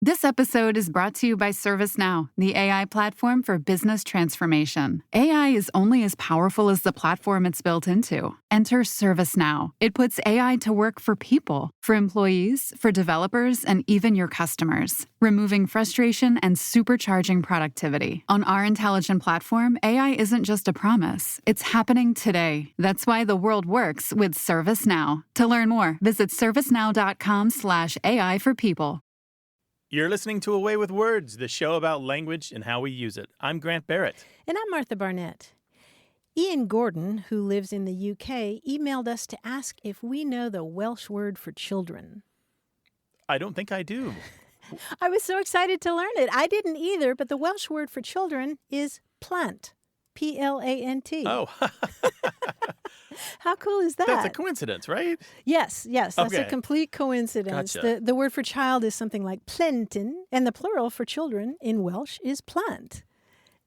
This episode is brought to you by ServiceNow, the AI platform for business transformation. AI is only as powerful as the platform it's built into. Enter ServiceNow. It puts AI to work for people, for employees, for developers, and even your customers, removing frustration and supercharging productivity. On our intelligent platform, AI isn't just a promise. It's happening today. That's why the world works with ServiceNow. To learn more, visit servicenow.com/AI for people. You're listening to Away with Words, the show about language and how we use it. I'm Grant Barrett. And I'm Martha Barnett. Ian Gordon, who lives in the UK, emailed us to ask if we know the Welsh word for children. I don't think I do. I was so excited to learn it. I didn't either, but the Welsh word for children is plant. P-L-A-N-T. Oh. How cool is that? That's a coincidence, right? Yes, that's Okay. a complete coincidence. Gotcha. The word for child is something like plentyn, and the plural for children in Welsh is plant.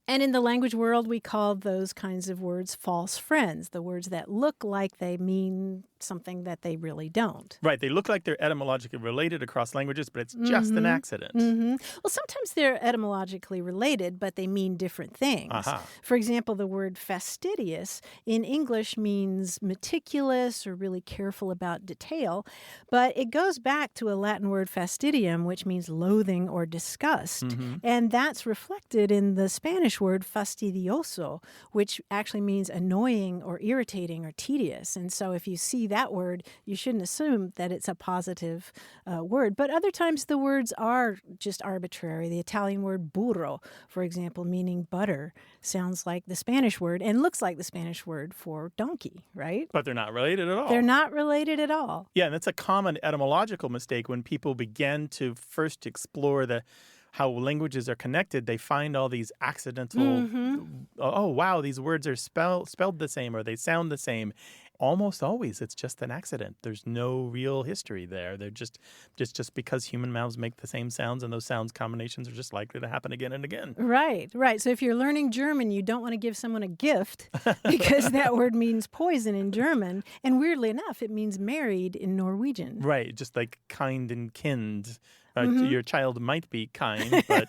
And in the language world, we call those kinds of words false friends, the words that look like they mean something that they really don't. Right. They look like they're etymologically related across languages, but it's just an accident. Mm-hmm. Well, sometimes they're etymologically related, but they mean different things. Aha. For example, the word fastidious in English means meticulous or really careful about detail, but it goes back to a Latin word fastidium, which means loathing or disgust. Mm-hmm. And that's reflected in the Spanish word fastidioso, which actually means annoying or irritating or tedious. And so if you see that word, you shouldn't assume that it's a positive word. But other times the words are just arbitrary. The Italian word burro, for example, meaning butter, sounds like the Spanish word and looks like the Spanish word for donkey, right? But they're not related at all. They're not related at all. Yeah, and that's a common etymological mistake when people begin to first explore how languages are connected. They find all these accidental, oh, wow, these words are spelled the same or they sound the same. Almost always, it's just an accident. There's no real history there. They're just because human mouths make the same sounds, and those sounds combinations are just likely to happen again and again. Right. So if you're learning German, you don't want to give someone a gift because that word means poison in German. And weirdly enough, it means married in Norwegian. Right, just like kind and kind. Your child might be kind, but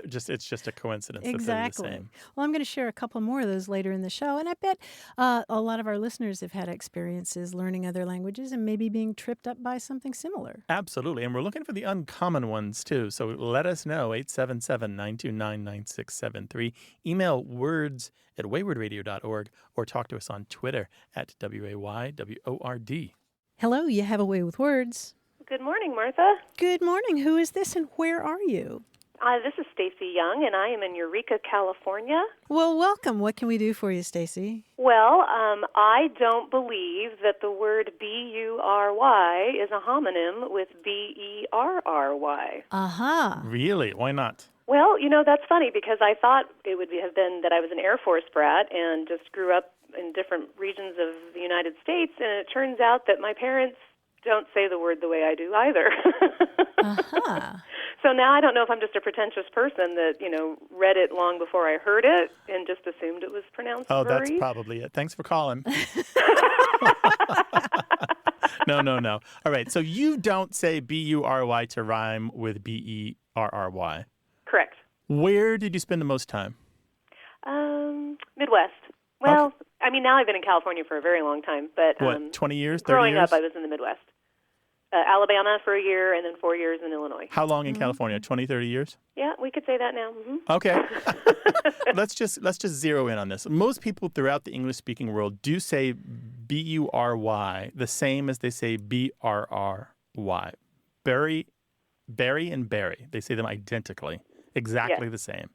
it's just a coincidence that they're the same. Well, I'm going to share a couple more of those later in the show, and I bet a lot of our listeners have had experiences learning other languages and maybe being tripped up by something similar. Absolutely, and we're looking for the uncommon ones, too, so let us know, 877-929-9673. Email words@waywardradio.org or talk to us on Twitter @WAYWORD. Hello, you have a way with words. Good morning, Martha. Good morning. Who is this and where are you? This is Stacy Young, and I am in Eureka, California. Well, welcome. What can we do for you, Stacy? Well, I don't believe that the word B-U-R-Y is a homonym with B-E-R-R-Y. Aha. Really? Why not? Well, that's funny because I thought it would have been that I was an Air Force brat and just grew up in different regions of the United States, and it turns out that my parents don't say the word the way I do either. Uh-huh. So now I don't know if I'm just a pretentious person that, read it long before I heard it and just assumed it was pronounced Oh, Bury. that's probably it. Thanks for calling. No. All right, so you don't say B-U-R-Y to rhyme with B-E-R-R-Y. Correct. Where did you spend the most time? Midwest. Well, Okay. I mean, now I've been in California for a very long time, but 20 years, 30 growing years? up I was in the Midwest. Alabama for a year and then 4 years in Illinois. How long in California? 20, 30 years? Yeah, we could say that now. Mm-hmm. Okay. Let's just zero in on this. Most people throughout the English-speaking world do say B-U-R-Y the same as they say B-R-R-Y. Berry and berry. They say them identically, exactly the same.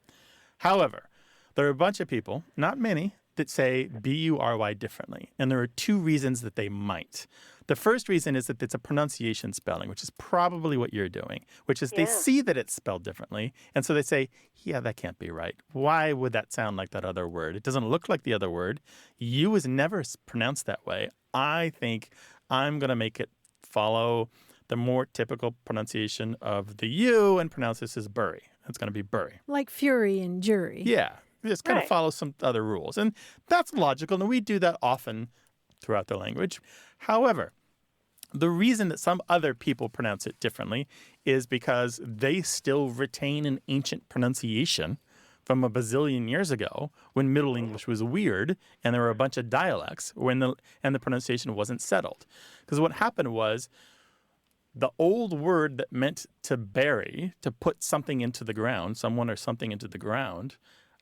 However, there are a bunch of people, not many, that say B-U-R-Y differently. And there are two reasons that they might. The first reason is that it's a pronunciation spelling, which is probably what you're doing, which is they see that it's spelled differently. And so they say, yeah, that can't be right. Why would that sound like that other word? It doesn't look like the other word. U was never pronounced that way. I think I'm going to make it follow the more typical pronunciation of the U and pronounce this as bury. It's going to be bury. Like fury and jury. Yeah. Just kind of follow some other rules. And that's logical, and we do that often throughout the language. However, the reason that some other people pronounce it differently is because they still retain an ancient pronunciation from a bazillion years ago when Middle English was weird and there were a bunch of dialects and the pronunciation wasn't settled. Because what happened was the old word that meant to bury, to put something into the ground, someone or something into the ground,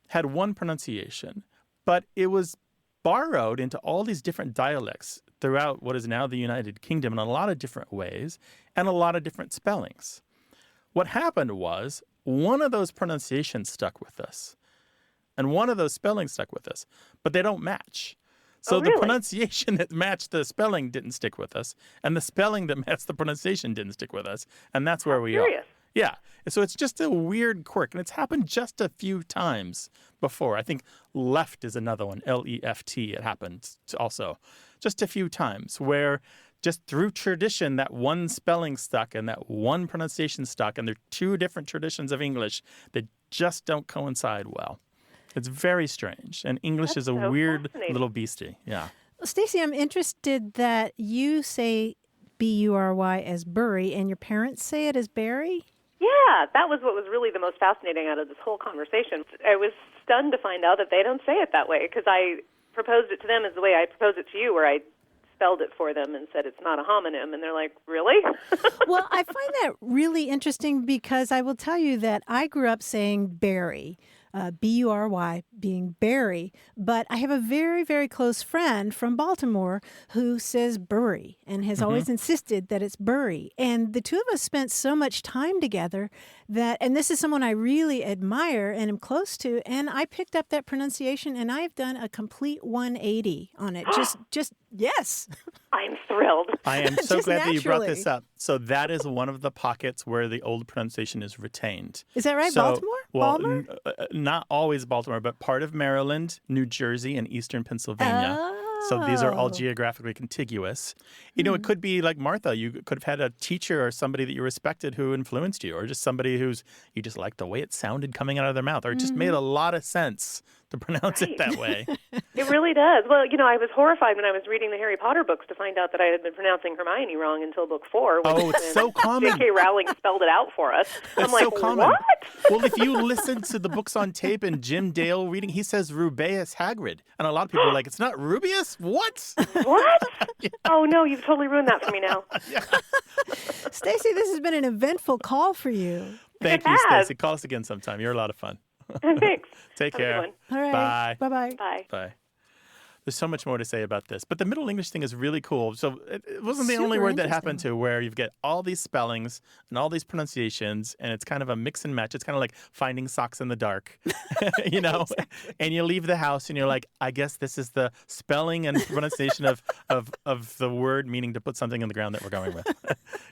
had one pronunciation, but it was borrowed into all these different dialects throughout what is now the United Kingdom in a lot of different ways and a lot of different spellings. What happened was one of those pronunciations stuck with us and one of those spellings stuck with us, but they don't match. So really? The pronunciation that matched the spelling didn't stick with us, and the spelling that matched the pronunciation didn't stick with us, and that's where we curious. are. Yeah. So it's just a weird quirk, and it's happened just a few times before. I think left is another one, L-E-F-T. It happened also just a few times where just through tradition, that one spelling stuck and that one pronunciation stuck, and they're two different traditions of English that just don't coincide well. It's very strange, and English is a so weird fascinating. little beastie. Yeah. Well, Stacy, I'm interested that you say B-U-R-Y as bury, and your parents say it as bury? Yeah, that was what was really the most fascinating out of this whole conversation. I was stunned to find out that they don't say it that way, because I proposed it to them as the way I proposed it to you, where I spelled it for them and said it's not a homonym, and they're like, really? Well, I find that really interesting because I will tell you that I grew up saying bury. B-U-R-Y, being Barry. But I have a very, very close friend from Baltimore who says bury and has always insisted that it's bury. And the two of us spent so much time together that, and this is someone I really admire and am close to, and I picked up that pronunciation and I've done a complete 180 on it. Just yes. I'm thrilled. I am so Just glad that you brought naturally. this up. So that is one of the pockets where the old pronunciation is retained. Is that right? So, Baltimore? Well, Baltimore? not always Baltimore, but part of Maryland, New Jersey, and eastern Pennsylvania. So these are all Oh. geographically contiguous. You know, it could be like Martha. You could have had a teacher or somebody that you respected who influenced you, or just somebody who's you just liked the way it sounded coming out of their mouth, or it just made a lot of sense to pronounce it that way. It really does. Well, you know, I was horrified when I was reading the Harry Potter books to find out that I had been pronouncing Hermione wrong until book 4. Oh, it's so common. J.K. Rowling spelled it out for us. I'm It's like, so common. what? Well, if you listen to the books on tape and Jim Dale reading, he says Rubeus Hagrid. And a lot of people are like, it's not Rubeus? What? What? Oh, no, you've totally ruined that for me now. Stacey, this has been an eventful call for you. Thank It you, has. Stacey. Call us again sometime. You're a lot of fun. Thanks. Take Have a good care. one. All right. Bye. Bye-bye. Bye. Bye. There's so much more to say about this. But the Middle English thing is really cool. So it wasn't the only Super word that happened interesting. to where you've got all these spellings and all these pronunciations, and it's kind of a mix and match. It's kind of like finding socks in the dark, you know? And you leave the house and you're like, I guess this is the spelling and pronunciation of the word meaning to put something in the ground that we're going with.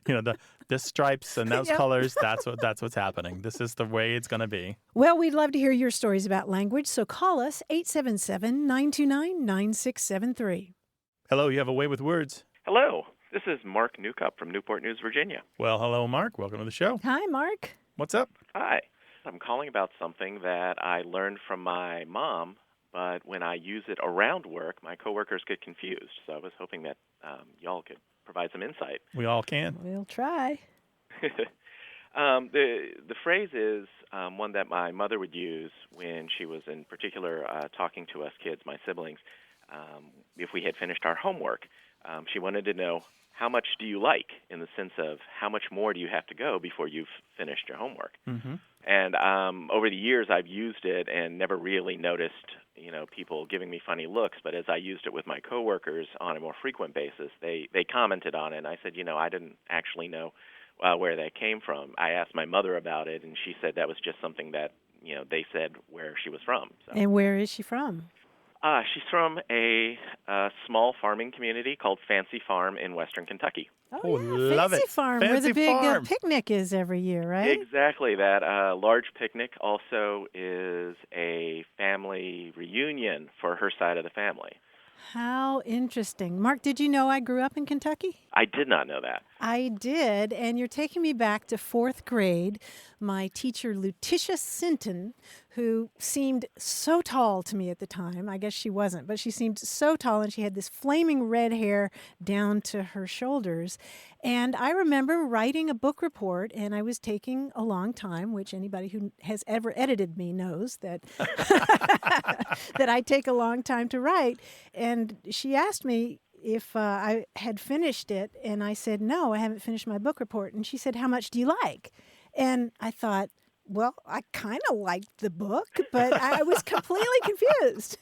You know, the stripes and those Yep. colors, that's what's happening. This is the way it's going to be. Well, we'd love to hear your stories about language, so call us 877-929-9673. Hello, you have a way with words. Hello, this is Mark Newcup from Newport News, Virginia. Well, hello, Mark. Welcome to the show. Hi, Mark. What's up? Hi. I'm calling about something that I learned from my mom, but when I use it around work, my coworkers get confused. So I was hoping that y'all could provide some insight. We all can. We'll try. The phrase is one that my mother would use when she was in particular talking to us kids, my siblings, if we had finished our homework. She wanted to know, how much do you like, in the sense of how much more do you have to go before you've finished your homework? Mm-hmm. And over the years, I've used it and never really noticed, people giving me funny looks. But as I used it with my coworkers on a more frequent basis, they commented on it. And I said, I didn't actually know where that came from. I asked my mother about it, and she said that was just something that, they said where she was from. So. And where is she from? She's from a small farming community called Fancy Farm in western Kentucky. Oh, yeah, love Fancy it. Farm, where Fancy the big Farm. picnic is every year, right? Exactly. That large picnic also is a family reunion for her side of the family. How interesting. Mark, did you know I grew up in Kentucky? I did not know that. I did, and you're taking me back to 4th grade. My teacher, Letitia Sinton, who seemed so tall to me at the time. I guess she wasn't, but she seemed so tall, and she had this flaming red hair down to her shoulders. And I remember writing a book report, and I was taking a long time, which anybody who has ever edited me knows that that I take a long time to write. And she asked me if I had finished it, and I said, no, I haven't finished my book report. And she said, how much do you like? And I thought, well, I kind of liked the book, but I was completely confused.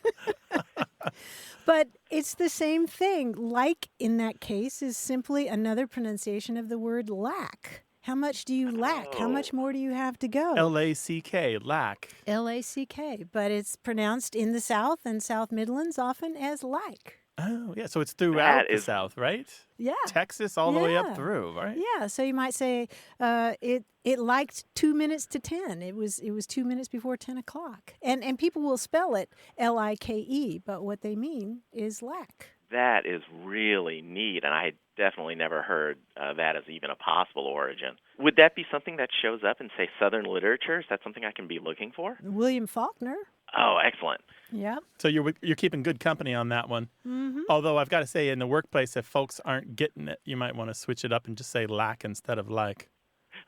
But it's the same thing. Like in that case is simply another pronunciation of the word lack. How much do you lack? How much more do you have to go? L-A-C-K, lack. L-A-C-K, but it's pronounced in the South and South Midlands often as like. Oh, yeah. So it's throughout the South, right? Yeah. Texas all the way up through, right? Yeah. So you might say it liked 2 minutes to 10. It was 2 minutes before 10 o'clock. And people will spell it L-I-K-E, but what they mean is lack. That is really neat, and I definitely never heard that as even a possible origin. Would that be something that shows up in, say, Southern literature? Is that something I can be looking for? William Faulkner. Oh, excellent. Yeah. So you're keeping good company on that one. Mm-hmm. Although I've got to say, in the workplace, if folks aren't getting it, you might want to switch it up and just say lack instead of like.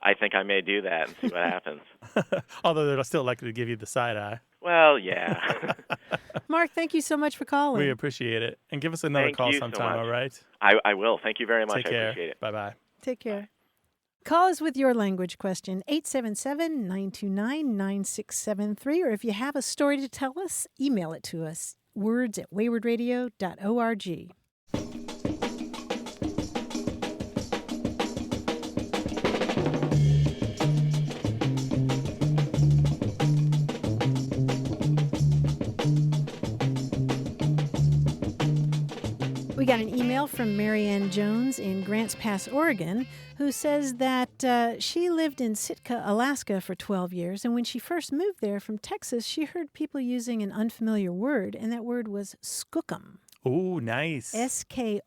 I think I may do that and see what happens. Although they're still likely to give you the side eye. Well, yeah. Mark, thank you so much for calling. We appreciate it. And give us another call sometime, all right? I will. Thank you very much. Take care. I appreciate it. Bye-bye. Take care. Call us with your language question, 877-929-9673. Or if you have a story to tell us, email it to us, words@waywardradio.org. We got an email from Marianne Jones in Grants Pass, Oregon, who says that she lived in Sitka, Alaska for 12 years, and when she first moved there from Texas, she heard people using an unfamiliar word, and that word was skookum. Oh, nice. S-K-O-O-K-U-M.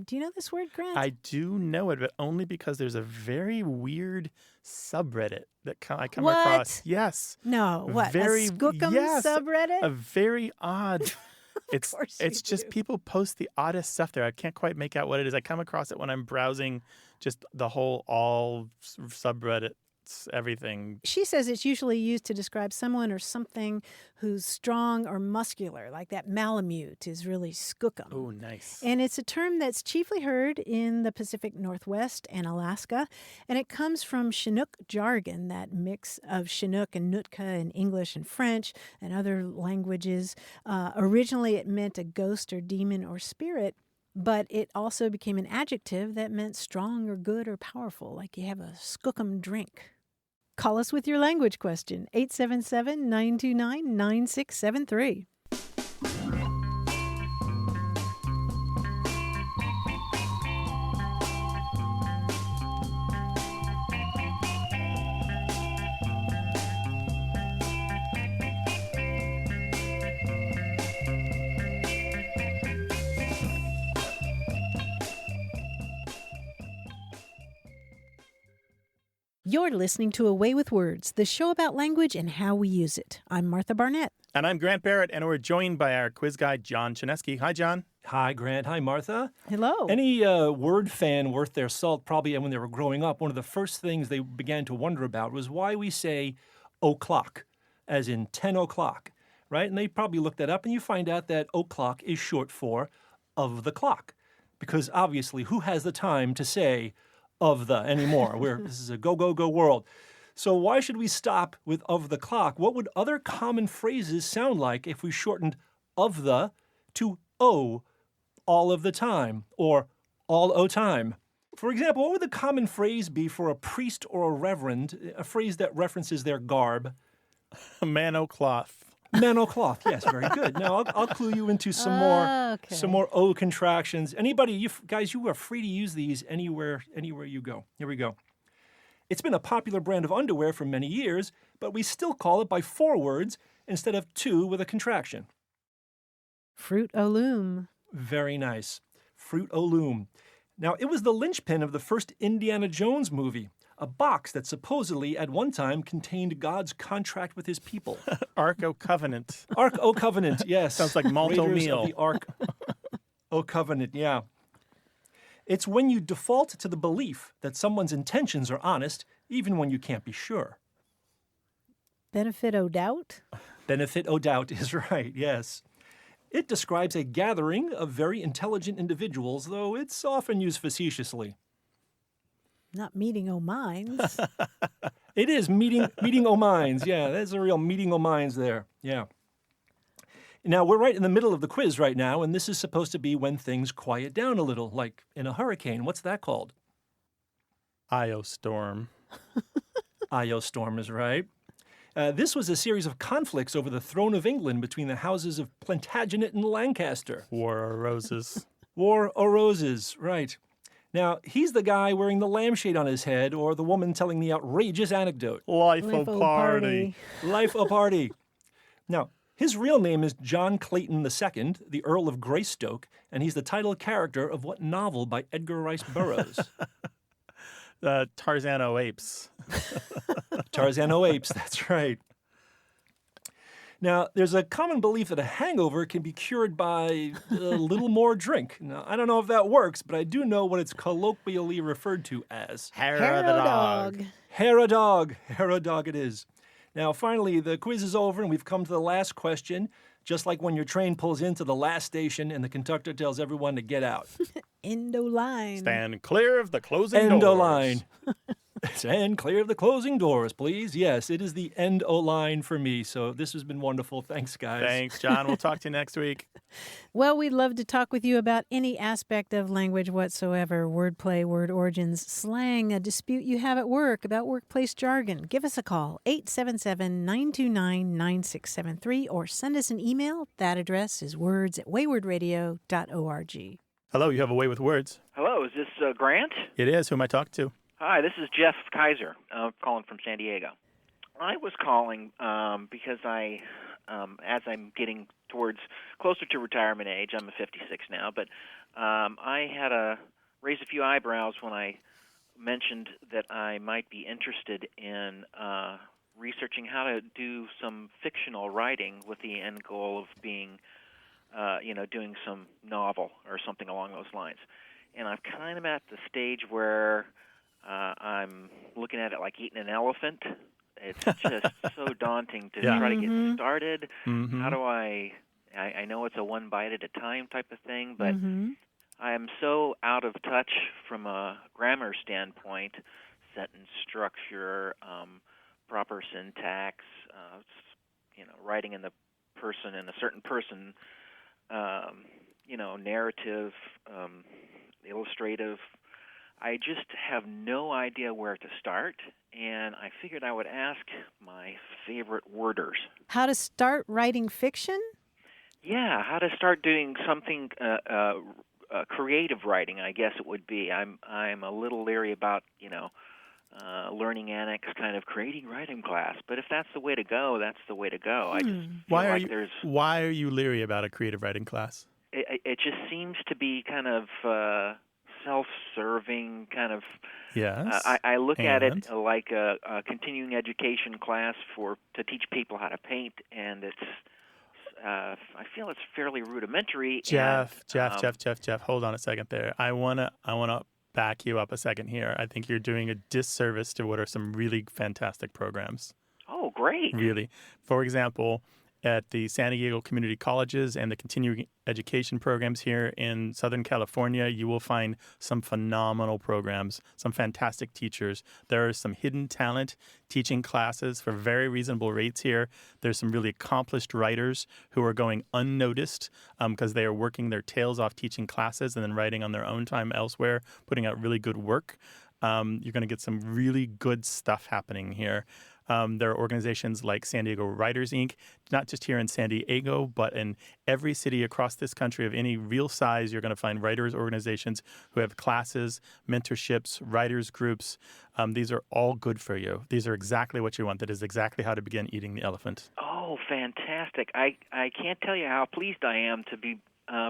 Do you know this word, Grant? I do know it, but only because there's a very weird subreddit that I come across. Yes. No, what? Very, a Skookum subreddit? A very odd... It's just do. people post the oddest stuff there. I can't quite make out what it is. I come across it when I'm browsing just the whole all subreddits, everything. She says it's usually used to describe someone or something who's strong or muscular, like that Malamute is really skookum. Oh, nice. And it's a term that's chiefly heard in the Pacific Northwest and Alaska, and it comes from Chinook jargon, that mix of Chinook and Nootka and English and French and other languages. Originally, it meant a ghost or demon or spirit, but it also became an adjective that meant strong or good or powerful, like you have a skookum drink. Call us with your language question, 877-929-9673. You're listening to A Way with Words, the show about language and how we use it. I'm Martha Barnett. And I'm Grant Barrett, and we're joined by our quiz guy, John Chinesky. Hi, John. Hi, Grant. Hi, Martha. Hello. Any word fan worth their salt, probably when they were growing up, one of the first things they began to wonder about was why we say o'clock, as in 10 o'clock, right? And they probably looked that up, and you find out that o'clock is short for of the clock. Because obviously, who has the time to say of the anymore? This is a go, go, go world. So why should we stop with of the clock? What would other common phrases sound like if we shortened of the to o all of the time or all o time? For example, what would the common phrase be for a priest or a reverend, a phrase that references their garb? Manocloth. Manocloth, yes, very good. Now, I'll clue you into some more O contractions. Anybody, you guys, you are free to use these anywhere you go. Here we go. It's been a popular brand of underwear for many years, but we still call it by 4 words instead of 2 with a contraction. Fruit o' loom. Very nice. Fruit o' loom. Now, it was the linchpin of the first Indiana Jones movie, a box that supposedly at one time contained God's contract with his people. Ark o' Covenant. Ark o' Covenant, yes. Sounds like malt Raiders meal. of the Ark o' Covenant, yeah. It's when you default to the belief that someone's intentions are honest, even when you can't be sure. Benefit o' doubt? Benefit o' doubt is right, yes. It describes a gathering of very intelligent individuals, though it's often used facetiously. Not meeting o' minds. It is meeting o' minds. Yeah, there's a real meeting o' minds there. Yeah. Now, we're right in the middle of the quiz right now, and this is supposed to be when things quiet down a little, like in a hurricane. What's that called? Io storm. Io storm is right. This was a series of conflicts over the throne of England between the houses of Plantagenet and Lancaster. War o' Roses. War o' Roses, right. Now, he's the guy wearing the lampshade on his head or the woman telling the outrageous anecdote. Life o' Life o' party. Life o' party. Now, his real name is John Clayton II, the Earl of Greystoke, and he's the title character of what novel by Edgar Rice Burroughs? Tarzan o' Apes. Tarzan o' Apes, that's right. Now, there's a common belief that a hangover can be cured by a little more drink. Now, I don't know if that works, but I do know what it's colloquially referred to as. Hair o' the dog. Hair a dog. Hair a dog it is. Now, finally, the quiz is over, and we've come to the last question, just like when your train pulls into the last station and the conductor tells everyone to get out. Endo line. Stand clear of the closing doors. End-o line. Stand clear of the closing doors, please. Yes, it is the end-o line for me. So this has been wonderful. Thanks, guys. Thanks, John. We'll talk to you next week. Well, we'd love to talk with you about any aspect of language whatsoever, wordplay, word origins, slang, a dispute you have at work about workplace jargon. Give us a call, 877-929-9673, or send us an email. That address is words@waywardradio.org. Hello, you have a way with words. Hello, is this Grant? It is. Who am I talking to? Hi, this is Jeff Kaiser. I'm calling from San Diego. I was calling because as I'm getting towards closer to retirement age, I'm a 56 now, but I had raised a few eyebrows when I mentioned that I might be interested in researching how to do some fictional writing with the end goal of being, doing some novel or something along those lines. And I'm kind of at the stage where I'm looking at it like eating an elephant. It's just so daunting to try to get started. Mm-hmm. How do I know it's a one bite at a time type of thing, but I am so out of touch from a grammar standpoint, sentence structure, proper syntax, writing in the person, in a certain person, narrative, illustrative. I just have no idea where to start, and I figured I would ask my favorite worders. How to start writing fiction? Yeah, how to start doing something creative writing, I guess it would be. I'm a little leery about, learning annex kind of creating writing class, but if that's the way to go, that's the way to go. I just feel why are you leery about a creative writing class? It just seems to be kind of self-serving, kind of. Yes. I look at it like a continuing education class to teach people how to paint, and it's. I feel it's fairly rudimentary. Jeff, hold on a second there. I wanna back you up a second here. I think you're doing a disservice to what are some really fantastic programs. Oh, great! Really, for example, at the San Diego Community Colleges and the continuing education programs here in Southern California, you will find some phenomenal programs, some fantastic teachers. There is some hidden talent teaching classes for very reasonable rates here. There's some really accomplished writers who are going unnoticed because they are working their tails off teaching classes and then writing on their own time elsewhere, putting out really good work. You're going to get some really good stuff happening here. There are organizations like San Diego Writers, Inc., not just here in San Diego, but in every city across this country of any real size. You're going to find writers organizations who have classes, mentorships, writers groups. These are all good for you. These are exactly what you want. That is exactly how to begin eating the elephant. Oh, fantastic. I can't tell you how pleased I am to be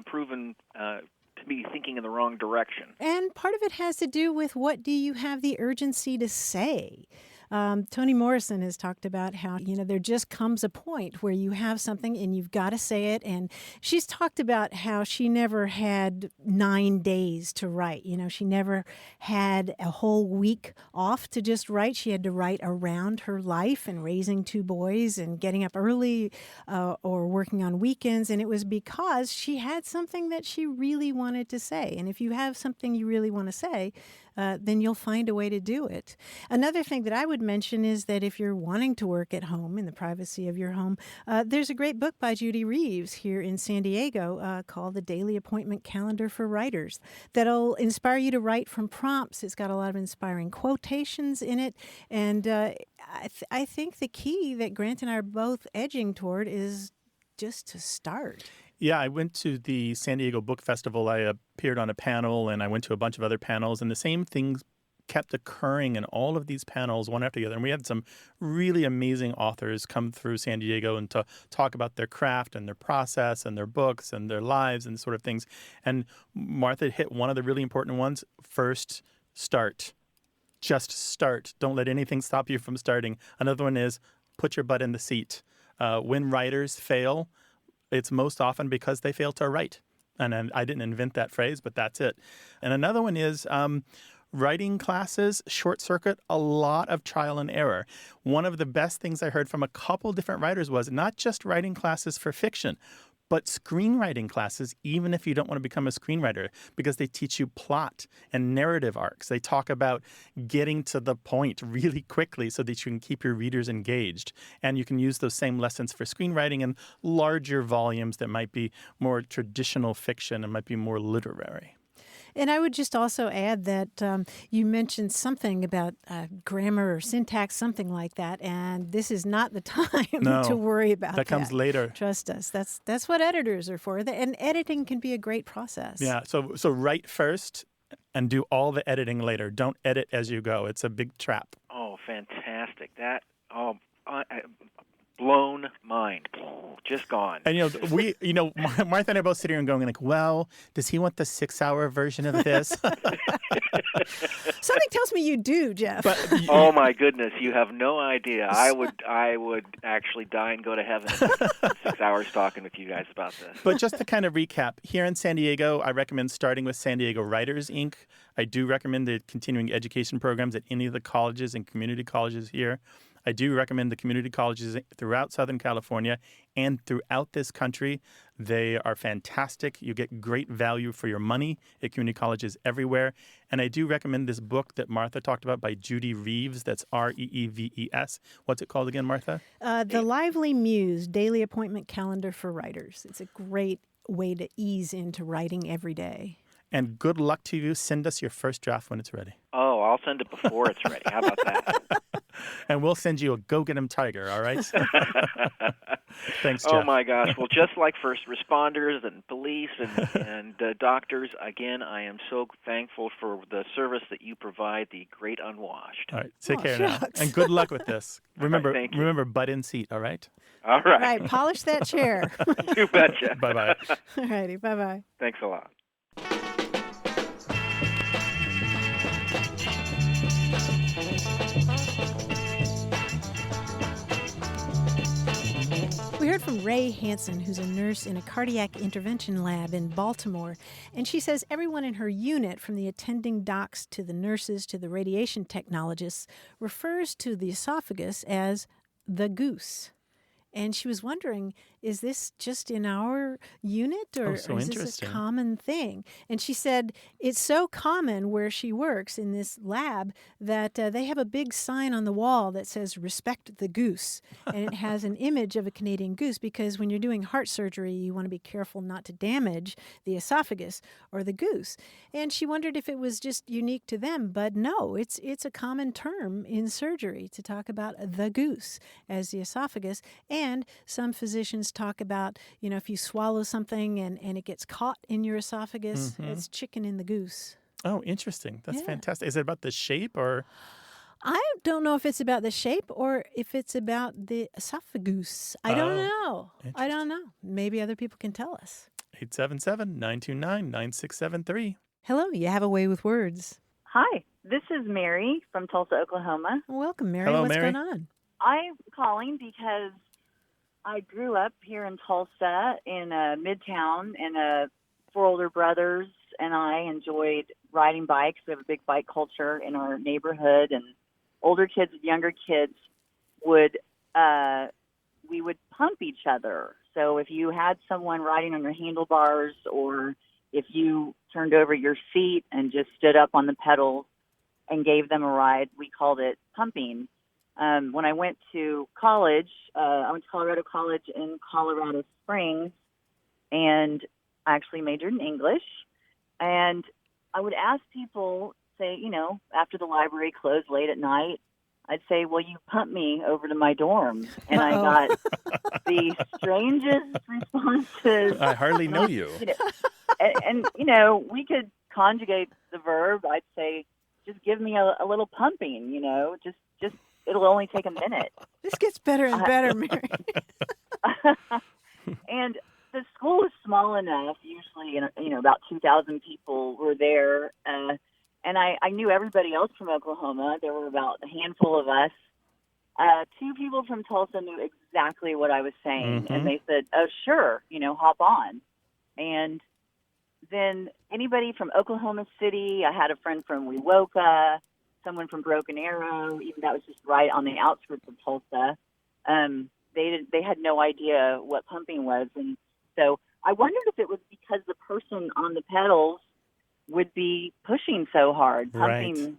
proven to to be thinking in the wrong direction. And part of it has to do with what do you have the urgency to say? Toni Morrison has talked about how, there just comes a point where you have something and you've got to say it. And she's talked about how she never had 9 days to write. She never had a whole week off to just write. She had to write around her life and raising 2 boys and getting up early or working on weekends. And it was because she had something that she really wanted to say. And if you have something you really want to say, then you'll find a way to do it. Another thing that I would mention is that if you're wanting to work at home in the privacy of your home, there's a great book by Judy Reeves here in San Diego called The Daily Appointment Calendar for Writers that'll inspire you to write from prompts. It's got a lot of inspiring quotations in it. And I think the key that Grant and I are both edging toward is just to start. Yeah, I went to the San Diego Book Festival. I appeared on a panel, and I went to a bunch of other panels, and the same things kept occurring in all of these panels one after the other. And we had some really amazing authors come through San Diego and to talk about their craft and their process and their books and their lives and sort of things. And Martha hit one of the really important ones. First, start. Just start. Don't let anything stop you from starting. Another one is put your butt in the seat. When writers fail, it's most often because they fail to write. And I didn't invent that phrase, but that's it. And another one is writing classes short circuit a lot of trial and error. One of the best things I heard from a couple different writers was not just writing classes for fiction, but screenwriting classes, even if you don't want to become a screenwriter, because they teach you plot and narrative arcs. They talk about getting to the point really quickly so that you can keep your readers engaged. And you can use those same lessons for screenwriting in larger volumes that might be more traditional fiction and might be more literary. And I would just also add that you mentioned something about grammar or syntax, something like that, and this is not the time to worry about that. That comes later. Trust us. That's what editors are for, and editing can be a great process. Yeah, so write first and do all the editing later. Don't edit as you go. It's a big trap. Oh, fantastic. Blown mind. Just gone. And, Martha and I both sit here and going like, well, does he want the 6-hour version of this? Something tells me you do, Jeff. Oh, my goodness. You have no idea. I would actually die and go to heaven in 6 hours talking with you guys about this. But just to kind of recap, here in San Diego, I recommend starting with San Diego Writers, Inc. I do recommend the continuing education programs at any of the colleges and community colleges here. I do recommend the community colleges throughout Southern California and throughout this country. They are fantastic. You get great value for your money at community colleges everywhere. And I do recommend this book that Martha talked about by Judy Reeves. That's Reeves. What's it called again, Martha? The Lively Muse, Daily Appointment Calendar for Writers. It's a great way to ease into writing every day. And good luck to you. Send us your first draft when it's ready. Oh, I'll send it before it's ready. How about that? And we'll send you a go-get-'em tiger, all right? Thanks, Jeff. Oh, my gosh. Well, just like first responders and police and doctors, again, I am so thankful for the service that you provide the great unwashed. All right. Take care now. And good luck with this. Remember, butt in seat, all right? All right. All right. Polish that chair. You betcha. Bye-bye. All righty. Bye-bye. Thanks a lot. We heard from Ray Hansen, who's a nurse in a cardiac intervention lab in Baltimore, and she says everyone in her unit, from the attending docs to the nurses to the radiation technologists, refers to the esophagus as the goose. And she was wondering, is this just in our unit or is this a common thing? And she said it's so common where she works in this lab that they have a big sign on the wall that says, "Respect the goose." And it has an image of a Canadian goose because when you're doing heart surgery, you want to be careful not to damage the esophagus or the goose. And she wondered if it was just unique to them. But no, it's a common term in surgery to talk about the goose as the esophagus. And some physicians talk about, if you swallow something and it gets caught in your esophagus, it's chicken in the goose. Oh, interesting. That's fantastic. Is it about the shape or? I don't know if it's about the shape or if it's about the esophagus. I don't know. Maybe other people can tell us. 877-929-9673. Hello, you have a way with words. Hi, this is Mary from Tulsa, Oklahoma. Welcome, Mary. Hello, What's Mary. going on? I'm calling because I grew up here in Tulsa in Midtown, and 4 older brothers and I enjoyed riding bikes. We have a big bike culture in our neighborhood, and older kids and younger kids would we would pump each other. So if you had someone riding on your handlebars, or if you turned over your seat and just stood up on the pedals and gave them a ride, we called it pumping. When I went to college, I went to Colorado College in Colorado Springs, and I actually majored in English. And I would ask people, say, after the library closed late at night, I'd say, "Will you pump me over to my dorm?" And I got the strangest responses. I hardly know you. And we could conjugate the verb. I'd say, "Just give me a little pumping, just it'll only take a minute." This gets better and better, Mary. And the school was small enough, usually, about 2,000 people were there. And I knew everybody else from Oklahoma. There were about a handful of us. 2 people from Tulsa knew exactly what I was saying. And they said, "Oh, sure, hop on." And then anybody from Oklahoma City, I had a friend from Wewoka, someone from Broken Arrow, even that was just right on the outskirts of Tulsa. They had no idea what pumping was. And so I wondered if it was because the person on the pedals would be pushing so hard, pumping,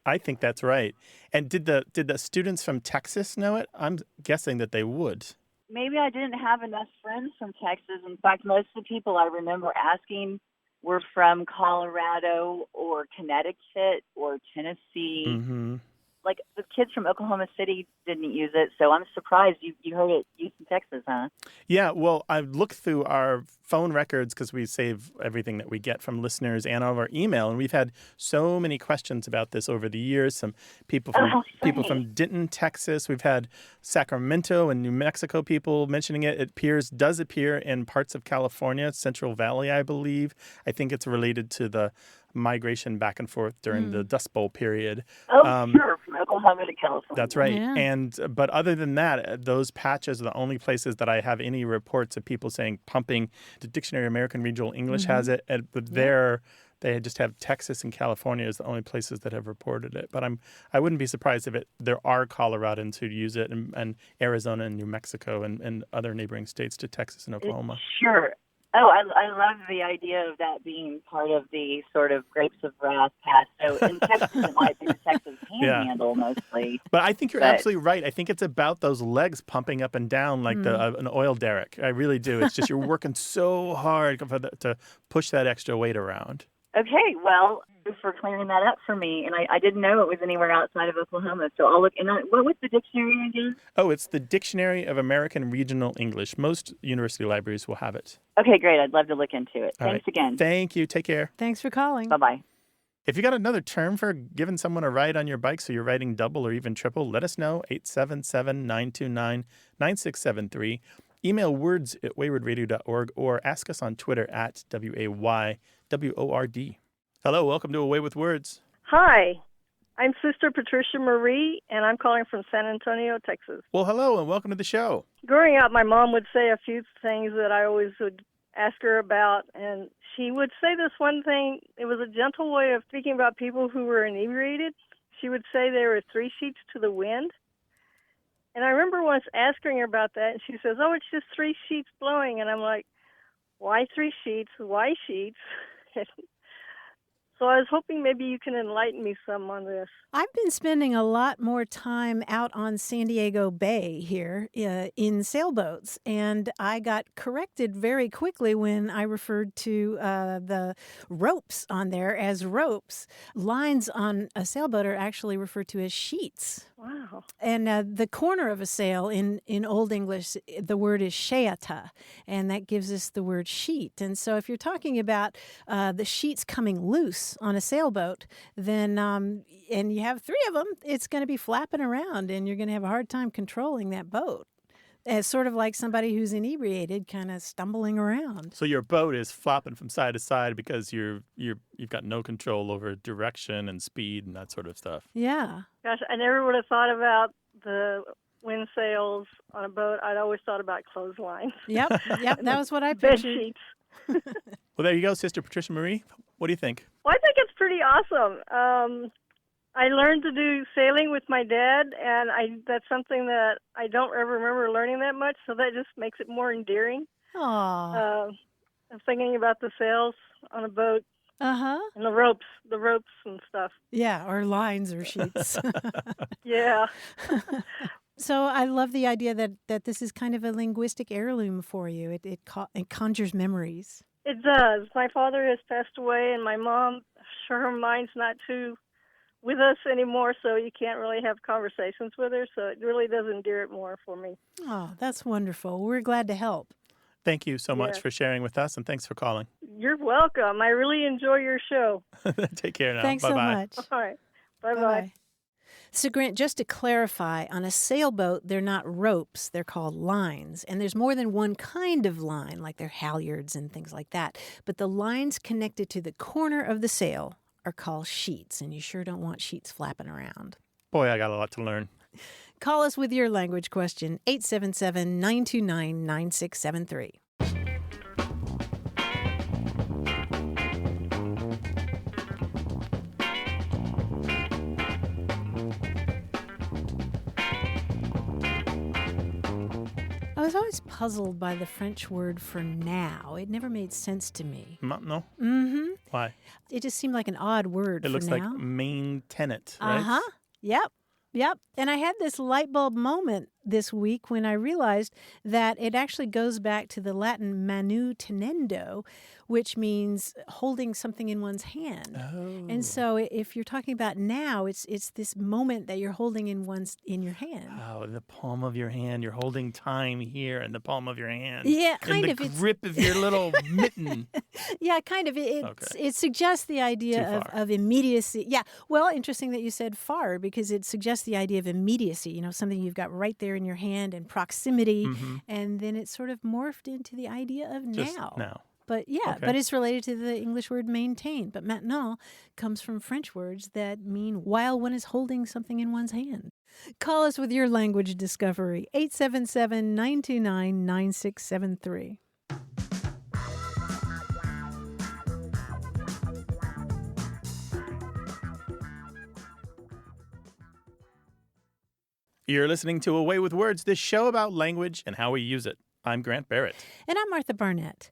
I think that's right. And did the students from Texas know it? I'm guessing that they would. Maybe I didn't have enough friends from Texas. In fact, most of the people I remember asking were from Colorado or Connecticut or Tennessee. Mm-hmm. Like the kids from Oklahoma City didn't use it, so I'm surprised you heard it used in Texas, huh? Yeah, well, I've looked through our phone records because we save everything that we get from listeners and all of our email, and we've had so many questions about this over the years. Some people from Denton, Texas. We've had Sacramento and New Mexico people mentioning it. It does appear in parts of California, Central Valley, I believe. I think it's related to the migration back and forth during the Dust Bowl period. Sure, from Oklahoma to California. That's right. Yeah. But other than that, those patches are the only places that I have any reports of people saying pumping. The Dictionary of American Regional English has it, but they just have Texas and California as the only places that have reported it. But I wouldn't be surprised if there are Coloradans who use it, and Arizona and New Mexico and other neighboring states to Texas and Oklahoma. Sure. Oh, I love the idea of that being part of the sort of Grapes of Wrath past. So in Texas, it might be the Texas Panhandle mostly. But I think you're absolutely right. I think it's about those legs pumping up and down like an oil derrick. I really do. It's just you're working so hard to push that extra weight around. Okay, well, thanks for clearing that up for me. And I didn't know it was anywhere outside of Oklahoma. So I'll look. And what was the dictionary again? Oh, it's the Dictionary of American Regional English. Most university libraries will have it. Okay, great. I'd love to look into it. Thanks again. Thank you. Take care. Thanks for calling. Bye-bye. If you got another term for giving someone a ride on your bike so you're riding double or even triple, let us know. 877-929-9673. Email words@waywardradio.org or ask us on Twitter at WAYWORD. Hello, welcome to Away with Words. Hi, I'm Sister Patricia Marie, and I'm calling from San Antonio, Texas. Well, hello, and welcome to the show. Growing up, my mom would say a few things that I always would ask her about, and she would say this one thing. It was a gentle way of speaking about people who were inebriated. She would say there were 3 sheets to the wind. And I remember once asking her about that, and she says, "Oh, it's just 3 sheets blowing." And I'm like, "Why 3 sheets? Why sheets?" So I was hoping maybe you can enlighten me some on this. I've been spending a lot more time out on San Diego Bay here in sailboats, and I got corrected very quickly when I referred to the ropes on there as ropes. Lines on a sailboat are actually referred to as sheets. Wow. And the corner of a sail in Old English, the word is sheata, and that gives us the word sheet. And so if you're talking about the sheets coming loose on a sailboat, then and you have 3 of them, it's going to be flapping around, and you're going to have a hard time controlling that boat. It's sort of like somebody who's inebriated kind of stumbling around. So your boat is flopping from side to side because you've got no control over direction and speed and that sort of stuff. Yeah. Gosh, I never would have thought about the wind sails on a boat. I'd always thought about clotheslines. Yep. That was what I Bed pictured. sheets. Well, there you go, Sister Patricia Marie. What do you think? Well, I think it's pretty awesome. I learned to do sailing with my dad, and that's something that I don't ever remember learning that much, so that just makes it more endearing. Aww. I'm thinking about the sails on a boat Uh-huh. and the ropes and stuff. Yeah, or lines or sheets. Yeah. So I love the idea that this is kind of a linguistic heirloom for you. It conjures memories. It does. My father has passed away, and my mom, her mind's not too with us anymore, so you can't really have conversations with her, so it really does endear it more for me. Oh, that's wonderful. We're glad to help. Thank you so much Yeah. for sharing with us, and thanks for calling. You're welcome. I really enjoy your show. Take care now. Thanks Bye-bye. so much. All right. Bye-bye. Bye-bye. So, Grant, just to clarify, on a sailboat, they're not ropes, they're called lines. And there's more than one kind of line, like they're halyards and things like that. But the lines connected to the corner of the sail are called sheets, and you sure don't want sheets flapping around. Boy, I got a lot to learn. Call us with your language question, 877-929-9673. I was always puzzled by the French word for now. It never made sense to me. No? Mm-hmm. Why? It just seemed like an odd word It for looks now. like main tenant, right? Uh-huh. Yep. And I had this light bulb moment this week when I realized that it actually goes back to the Latin manu tenendo, which means holding something in one's hand. Oh. And so if you're talking about now, it's this moment that you're holding in your hand. Oh, the palm of your hand. You're holding time here in the palm of your hand. Yeah, in the grip of your little mitten. Yeah, kind of. It suggests the idea of immediacy. Yeah. Well, interesting that you said far, because it suggests the idea of immediacy, something you've got right there in your hand and proximity. Mm-hmm. And then it sort of morphed into the idea of Just now. now. But yeah, Okay. but it's related to the English word maintain. But maintenant comes from French words that mean while one is holding something in one's hand. Call us with your language discovery, 877-929-9673. You're listening to Away with Words, this show about language and how we use it. I'm Grant Barrett. And I'm Martha Barnett.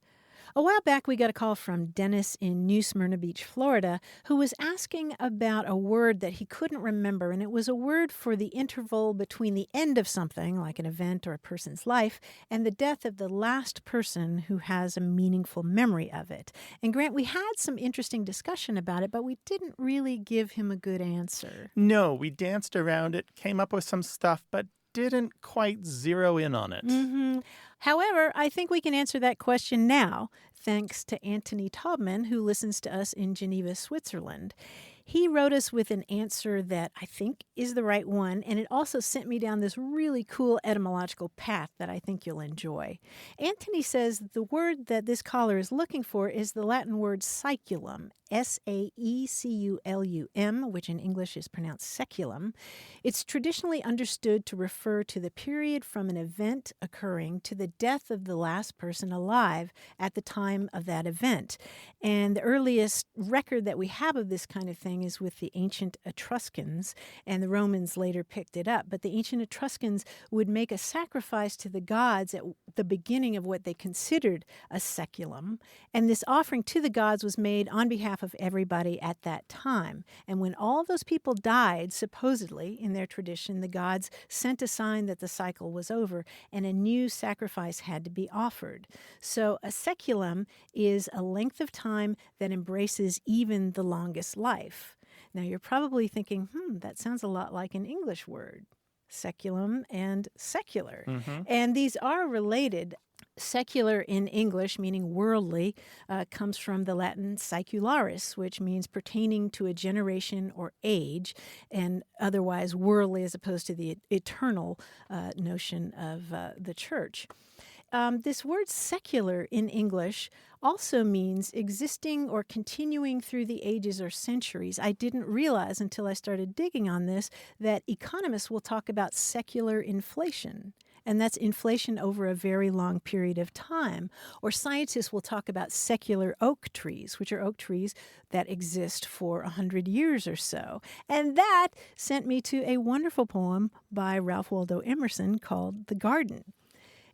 A while back, we got a call from Dennis in New Smyrna Beach, Florida, who was asking about a word that he couldn't remember, and it was a word for the interval between the end of something, like an event or a person's life, and the death of the last person who has a meaningful memory of it. And Grant, we had some interesting discussion about it, but we didn't really give him a good answer. No, we danced around it, came up with some stuff, but didn't quite zero in on it. Mm-hmm. However, I think we can answer that question now, thanks to Anthony Taubman, who listens to us in Geneva, Switzerland. He wrote us with an answer that I think is the right one, and it also sent me down this really cool etymological path that I think you'll enjoy. Anthony says the word that this caller is looking for is the Latin word saeculum, S-A-E-C-U-L-U-M, which in English is pronounced seculum. It's traditionally understood to refer to the period from an event occurring to the death of the last person alive at the time of that event. And the earliest record that we have of this kind of thing is with the ancient Etruscans, and the Romans later picked it up. But the ancient Etruscans would make a sacrifice to the gods at the beginning of what they considered a seculum, and this offering to the gods was made on behalf of everybody at that time. And when all those people died, supposedly, in their tradition, the gods sent a sign that the cycle was over and a new sacrifice had to be offered. So a seculum is a length of time that embraces even the longest life. Now you're probably thinking, that sounds a lot like an English word, seculum and secular. Mm-hmm. And these are related. Secular in English, meaning worldly, comes from the Latin saecularis, which means pertaining to a generation or age, and otherwise worldly as opposed to the eternal notion of the church. This word secular in English also means existing or continuing through the ages or centuries. I didn't realize until I started digging on this that economists will talk about secular inflation, and that's inflation over a very long period of time. Or scientists will talk about secular oak trees, which are oak trees that exist for 100 years or so. And that sent me to a wonderful poem by Ralph Waldo Emerson called The Garden.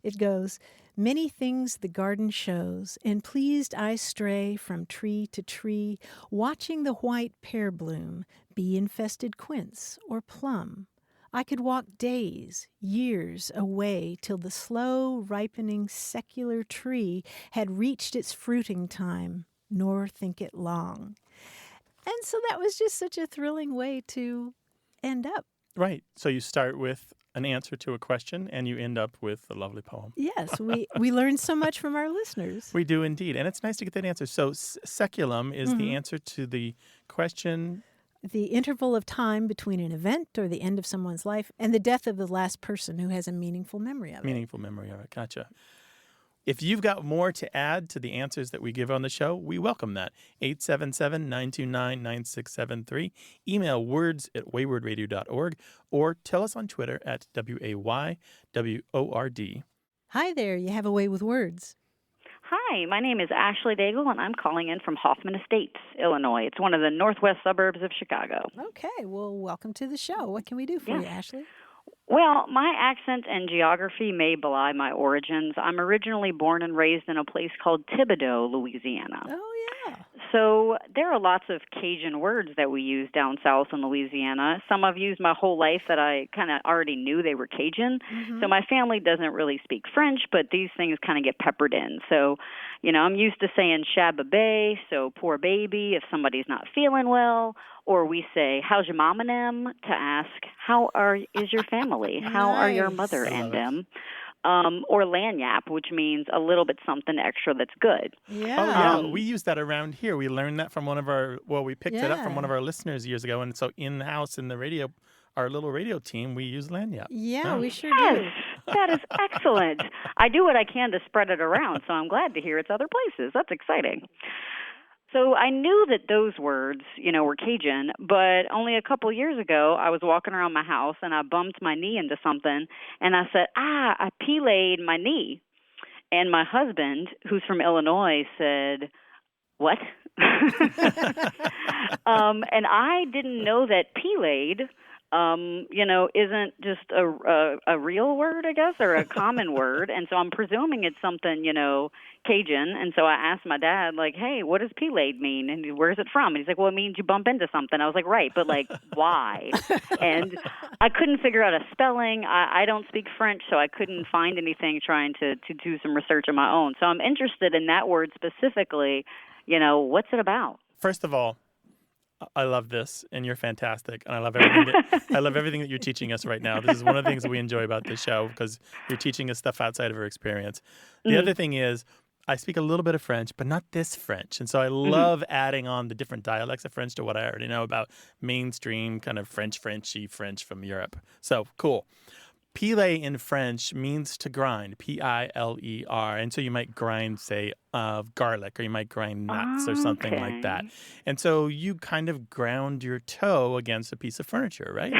It goes, "Many things the garden shows, and pleased I stray from tree to tree, watching the white pear bloom, bee-infested quince or plum. I could walk days, years away till the slow ripening secular tree had reached its fruiting time, nor think it long." And so that was just such a thrilling way to end up. Right. So you start with an answer to a question and you end up with a lovely poem. Yes, we learned so much from our listeners. We do indeed. And it's nice to get that answer. So seculum is the answer to the question. The interval of time between an event or the end of someone's life and the death of the last person who has a meaningful memory of it. Meaningful memory of it. Gotcha. If you've got more to add to the answers that we give on the show, we welcome that. 877-929-9673. Email words@waywordradio.org or tell us on Twitter at WAYWORD. Hi there, you have a way with words. Hi, my name is Ashley Daigle, and I'm calling in from Hoffman Estates, Illinois. It's one of the northwest suburbs of Chicago. Okay, well, welcome to the show. What can we do for you, Ashley? Well, my accent and geography may belie my origins. I'm originally born and raised in a place called Thibodaux, Louisiana. Oh, yeah. So there are lots of Cajun words that we use down south in Louisiana. Some I've used my whole life that I kind of already knew they were Cajun. Mm-hmm. So my family doesn't really speak French, but these things kind of get peppered in. So, I'm used to saying shabba-bay, so poor baby, if somebody's not feeling well. Or we say, how's your mom and them, to ask, is your family? How are your mother and them? Or lanyap, which means a little bit something extra that's good. Yeah. Oh, yeah. We use that around here. We learned that from we picked it up from one of our listeners years ago. And so in-house in the radio, our little radio team, we use lanyap. Yeah, we sure do. Yes, that is excellent. I do what I can to spread it around, so I'm glad to hear it's other places. That's exciting. So I knew that those words, were Cajun, but only a couple years ago, I was walking around my house and I bumped my knee into something, and I said, I peelayed my knee. And my husband, who's from Illinois, said, what? And I didn't know that peelayed, isn't just a real word, I guess, or a common word. And so I'm presuming it's something, Cajun. And so I asked my dad, like, hey, what does peelayed mean? And where's it from? And he's like, well, it means you bump into something. I was like, right, but like, why? And I couldn't figure out a spelling. I don't speak French, so I couldn't find anything trying to do some research on my own. So I'm interested in that word specifically. What's it about? First of all, I love this, and you're fantastic, and I love everything that you're teaching us right now. This is one of the things that we enjoy about this show, because you're teaching us stuff outside of our experience. The other thing is, I speak a little bit of French, but not this French, and so I love adding on the different dialects of French to what I already know about mainstream kind of Frenchy French from Europe. So, cool. Piler in French means to grind, Piler, and so you might grind, say, garlic, or you might grind nuts or something like that. And so you kind of ground your toe against a piece of furniture, right?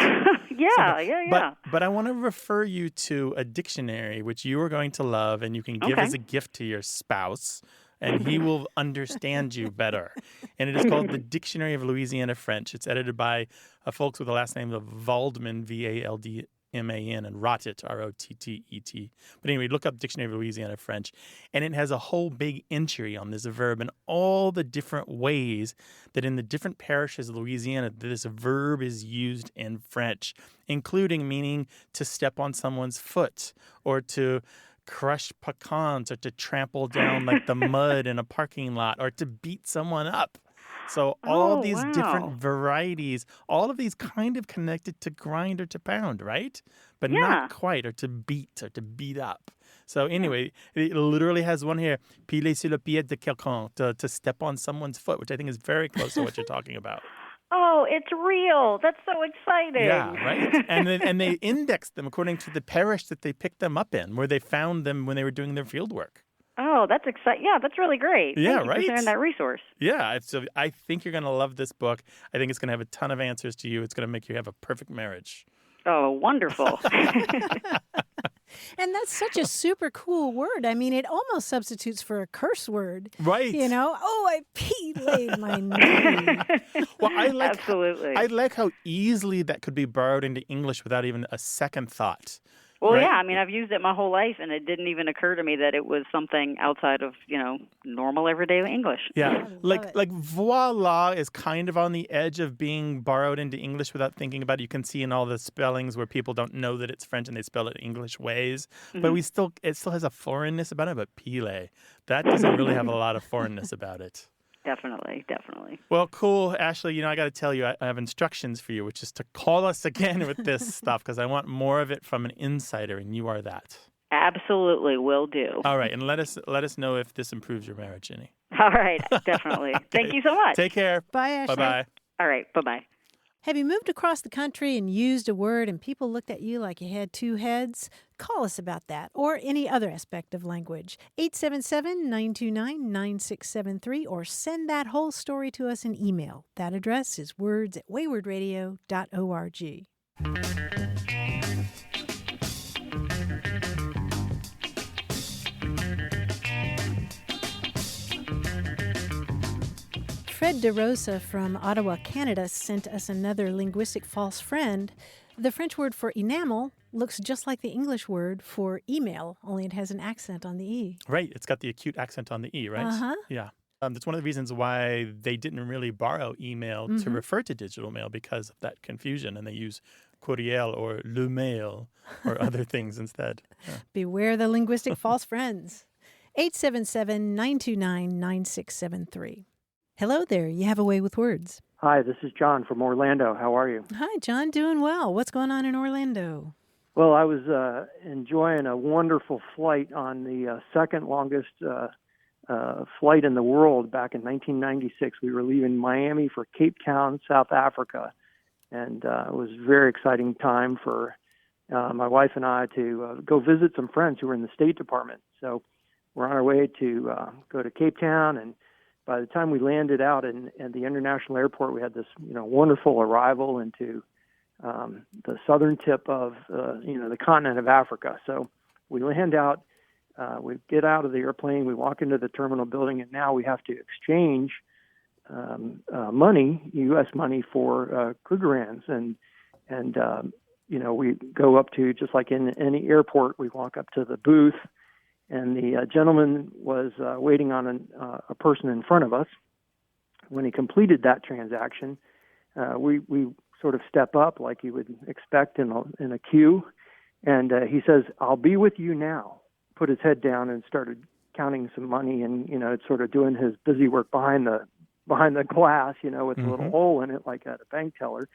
Yeah. But I want to refer you to a dictionary, which you are going to love, and you can give as a gift to your spouse, and he will understand you better. And it is called the Dictionary of Louisiana French. It's edited by folks with the last name of Valdman, Valdman, and Rottet, Rottet. But anyway, look up Dictionary of Louisiana French, and it has a whole big entry on this verb and all the different ways that in the different parishes of Louisiana this verb is used in French, including meaning to step on someone's foot, or to crush pecans, or to trample down like the mud in a parking lot, or to beat someone up. So all Oh, these different wow. varieties, all of these kind of connected to grind or to pound, right? But Yeah. not quite, or to beat up. So anyway, it literally has one here, piler sur le pied de quelqu'un, to step on someone's foot, which I think is very close to what you're talking about. Oh, it's real. That's so exciting. Yeah, right? And they indexed them according to the parish that they picked them up in, where they found them when they were doing their field work. Oh, that's exciting. Yeah, that's really great. Yeah, Thank you right? for sharing that resource. Yeah, so I think you're going to love this book. I think it's going to have a ton of answers to you. It's going to make you have a perfect marriage. Oh, wonderful. And that's such a super cool word. I mean, it almost substitutes for a curse word. Right. You know, oh, I laid my knee. Well, Absolutely. I like how easily that could be borrowed into English without even a second thought. Well, right? yeah, I mean, I've used it my whole life, and it didn't even occur to me that it was something outside of, normal everyday English. Yeah, love it. like voila is kind of on the edge of being borrowed into English without thinking about it. You can see in all the spellings where people don't know that it's French and they spell it English ways. But it still has a foreignness about it. But pile, that doesn't really have a lot of foreignness about it. Definitely. Well, cool, Ashley. I got to tell you, I have instructions for you, which is to call us again with this stuff because I want more of it from an insider, and you are that. Absolutely, will do. All right, and let us know if this improves your marriage, Jenny. All right, definitely. Thank you so much. Take care. Bye, Ashley. Bye-bye. All right, bye-bye. Have you moved across the country and used a word and people looked at you like you had two heads? Call us about that or any other aspect of language. 877-929-9673 or send that whole story to us in email. That address is words@waywardradio.org. Fred DeRosa from Ottawa, Canada, sent us another linguistic false friend. The French word for enamel looks just like the English word for email, only it has an accent on the E. Right. It's got the acute accent on the E, right? Uh-huh. Yeah. That's one of the reasons why they didn't really borrow email to refer to digital mail because of that confusion, and they use courriel or le mail or other things instead. Yeah. Beware the linguistic false friends. 877-929-9673. Hello there. You have a way with words. Hi, this is John from Orlando. How are you? Hi, John. Doing well. What's going on in Orlando? Well, I was enjoying a wonderful flight on the second longest flight in the world back in 1996. We were leaving Miami for Cape Town, South Africa, and it was a very exciting time for my wife and I to go visit some friends who were in the State Department. So we're on our way to go to Cape Town, and by the time we landed out at the international airport, we had this wonderful arrival into the southern tip of the continent of Africa. So we land out, we get out of the airplane, we walk into the terminal building, and now we have to exchange money, U.S. money, for Krugerrands, and we go up to, just like in any airport, we walk up to the booth. And the gentleman was waiting on a person in front of us. When he completed that transaction, we sort of step up like you would expect in a queue. And he says, "I'll be with you now." Put his head down and started counting some money, and sort of doing his busy work behind the glass, with a little hole in it, like at a bank teller.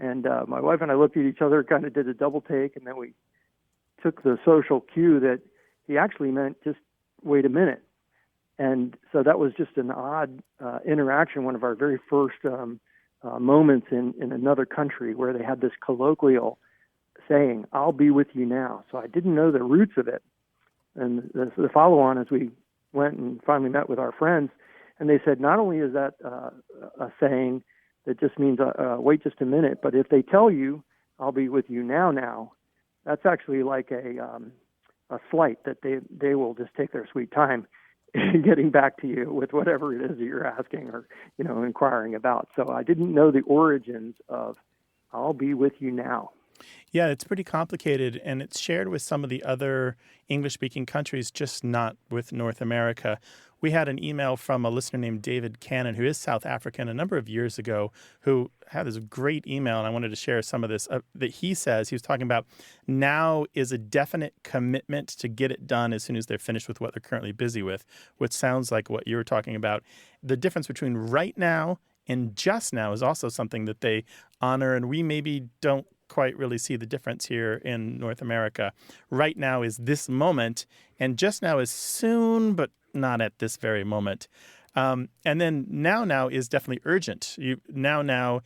And my wife and I looked at each other, kind of did a double take, and then we took the social cue that he actually meant just wait a minute. And so that was just an odd interaction, one of our very first moments in another country where they had this colloquial saying, "I'll be with you now." So I didn't know the roots of it. And the follow-on as we went and finally met with our friends, and they said not only is that a saying that just means wait just a minute, but if they tell you, "I'll be with you now," that's actually like a slight that they will just take their sweet time getting back to you with whatever it is that you're asking or inquiring about. So I didn't know the origins of "I'll be with you now." Yeah, it's pretty complicated, and it's shared with some of the other English-speaking countries, just not with North America. We had an email from a listener named David Cannon, who is South African, a number of years ago, who had this great email, and I wanted to share some of this, that he says, he was talking about now is a definite commitment to get it done as soon as they're finished with what they're currently busy with, which sounds like what you were talking about. The difference between right now And just now is also something that they honor, and we maybe don't quite really see the difference here in North America. Right now is this moment, and just now is soon, but not at this very moment. And then now is definitely urgent. Now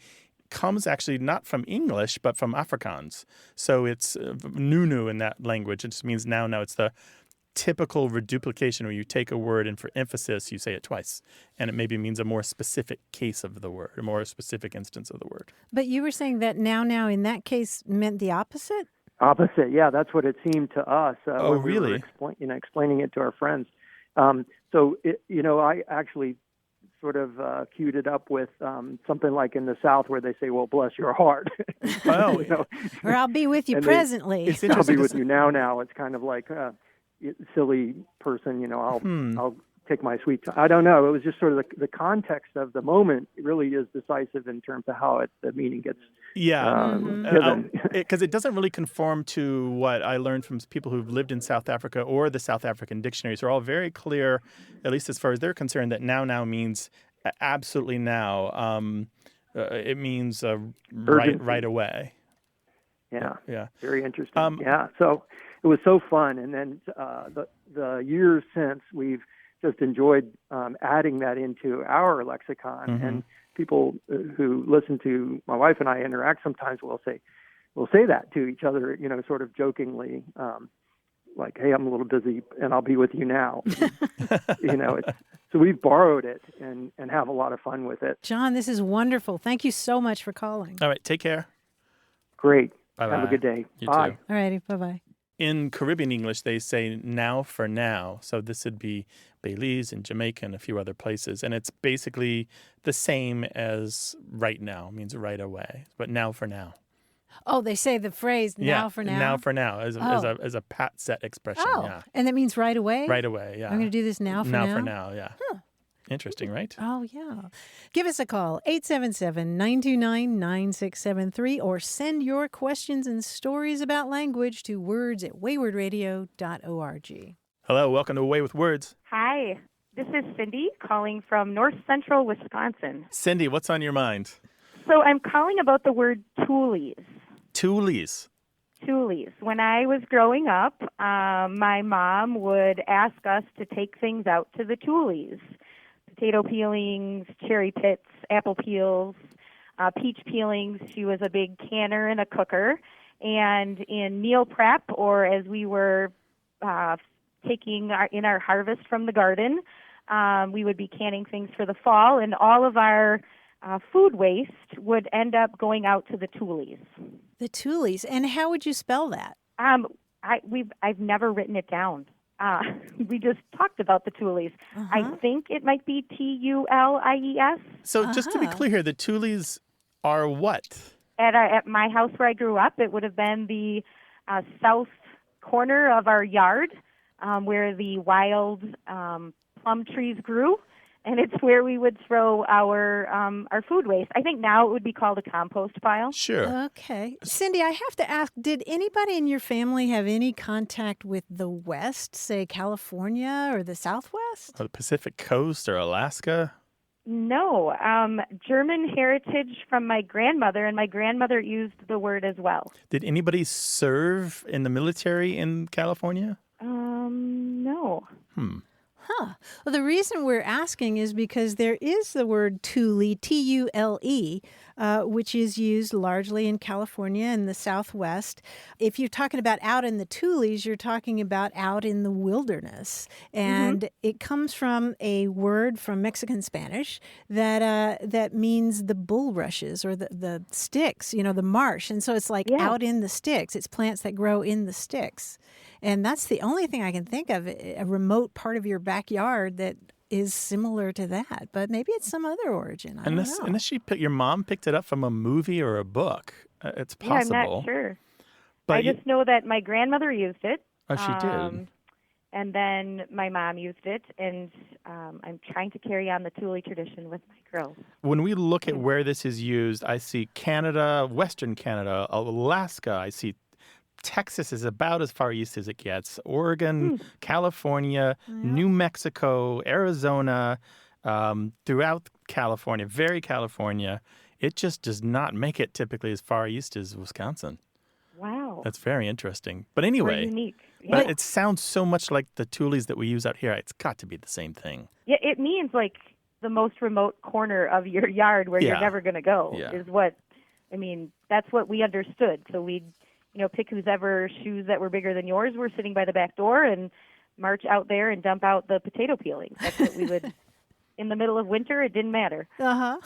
comes actually not from English, but from Afrikaans. So it's nunu in that language. It just means now. It's the typical reduplication where you take a word and for emphasis you say it twice, and it maybe means a more specific case of the word, a more specific instance of the word. But you were saying that now in that case meant the opposite? Opposite, yeah, that's what it seemed to us. Oh, when we really? were explaining it to our friends. I actually sort of queued it up with something like in the South where they say, well, bless your heart. Oh, or I'll be with you And presently. It's I'll interesting be with you now. It's kind of like silly person, I'll take my sweet time. I don't know. It was just sort of the context of the moment really is decisive in terms of how the meaning gets given. Because it doesn't really conform to what I learned from people who've lived in South Africa or the South African dictionaries. They're all very clear, at least as far as they're concerned, that now means absolutely now. It means right away. Yeah. Very interesting. So it was so fun. And then the years since, we've just enjoyed adding that into our lexicon. Mm-hmm. And people who listen to my wife and I interact sometimes will say that to each other, sort of jokingly, like, hey, I'm a little busy and I'll be with you now. So we've borrowed it and have a lot of fun with it. John, this is wonderful. Thank you so much for calling. All right, take care. Great. Bye-bye. Have a good day. You Bye. too. All righty, bye-bye. In Caribbean English, they say now for now. So this would be Belize and Jamaica and a few other places. And it's basically the same as right now, means right away. But now for now. Oh, they say the phrase now for now? Now for now as a pat set expression. Oh, yeah. And that means right away? Right away, yeah. I'm going to do this now for now? Now for now, yeah. Huh. Interesting, right? Oh, yeah. Give us a call, 877-929-9673, or send your questions and stories about language to words@waywardradio.org. Hello, welcome to Away with Words. Hi, this is Cindy calling from north central Wisconsin. Cindy, what's on your mind? So I'm calling about the word toolies. Toolies. Toolies. When I was growing up, my mom would ask us to take things out to the toolies. Potato peelings, cherry pits, apple peels, peach peelings. She was a big canner and a cooker. And in meal prep, or as we were taking our harvest from the garden, we would be canning things for the fall, and all of our food waste would end up going out to the toolies. The toolies. And how would you spell that? I've never written it down. We just talked about the toolies. I think it might be Tulies. So just to be clear here, the toolies are what? At my house where I grew up, it would have been the south corner of our yard where the wild plum trees grew. And it's where we would throw our food waste. I think now it would be called a compost pile. Sure. Okay. Cindy, I have to ask, did anybody in your family have any contact with the West, say California or the Southwest? Or the Pacific Coast or Alaska? No. German heritage from my grandmother, and my grandmother used the word as well. Did anybody serve in the military in California? No. Huh. Well, the reason we're asking is because there is the word tule, T-U-L-E, which is used largely in California and the Southwest. If you're talking about out in the tules, you're talking about out in the wilderness. And it comes from a word from Mexican Spanish that means the bulrushes or the sticks, the marsh. And so it's like out in the sticks. It's plants that grow in the sticks. And that's the only thing I can think of, a remote part of your backyard that is similar to that. But maybe it's some other origin. I don't know. Unless your mom picked it up from a movie or a book. It's possible. Yeah, I'm not sure. But I just know that my grandmother used it. Oh, she did? And then my mom used it. And I'm trying to carry on the Thule tradition with my girls. When we look at where this is used, I see Canada, Western Canada, Alaska. I see Texas is about as far east as it gets. Oregon, California, New Mexico, Arizona, throughout California, very California. It just does not make it typically as far east as Wisconsin. Wow. That's very interesting. But anyway, Very unique. but it sounds so much like the toolies that we use out here. It's got to be the same thing. Yeah, it means like the most remote corner of your yard where you're never going to go is what, I mean, that's what we understood. So we'd, pick whose ever shoes that were bigger than yours were sitting by the back door and march out there and dump out the potato peelings. That's what we would, in the middle of winter, it didn't matter. Uh-huh.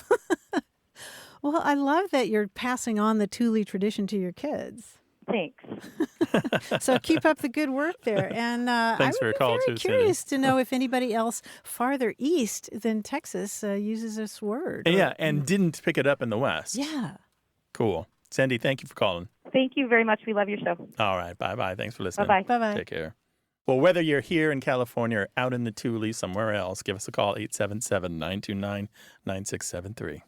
Well, I love that you're passing on the toolie tradition to your kids. Thanks. So keep up the good work there. And Thanks for your call, I'm too, very curious to know if anybody else farther east than Texas uses this word. Yeah, and didn't pick it up in the West. Yeah. Cool. Sandy, thank you for calling. Thank you very much. We love your show. All right. Bye-bye. Thanks for listening. Bye-bye. Bye-bye. Take care. Well, whether you're here in California or out in the Toolie somewhere else, give us a call, 877-929-9673.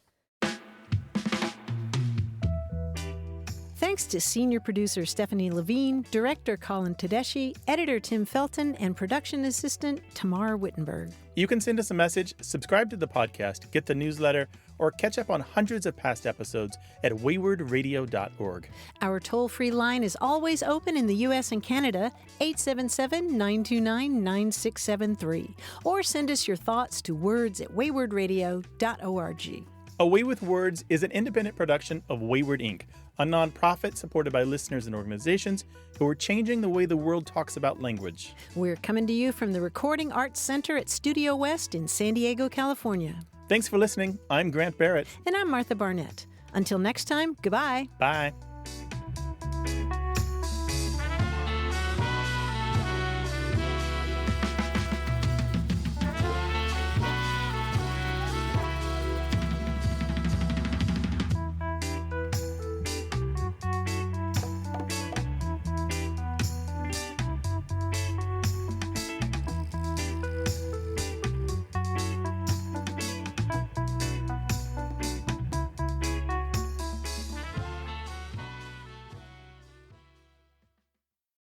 Thanks to senior producer Stephanie Levine, director Colin Tedeschi, editor Tim Felton, and production assistant Tamar Wittenberg. You can send us a message, subscribe to the podcast, get the newsletter, or catch up on hundreds of past episodes at waywardradio.org. Our toll-free line is always open in the U.S. and Canada, 877-929-9673. Or send us your thoughts to words@waywardradio.org. A Way with Words is an independent production of Wayward Inc., a nonprofit supported by listeners and organizations who are changing the way the world talks about language. We're coming to you from the Recording Arts Center at Studio West in San Diego, California. Thanks for listening. I'm Grant Barrett. And I'm Martha Barnett. Until next time, goodbye. Bye.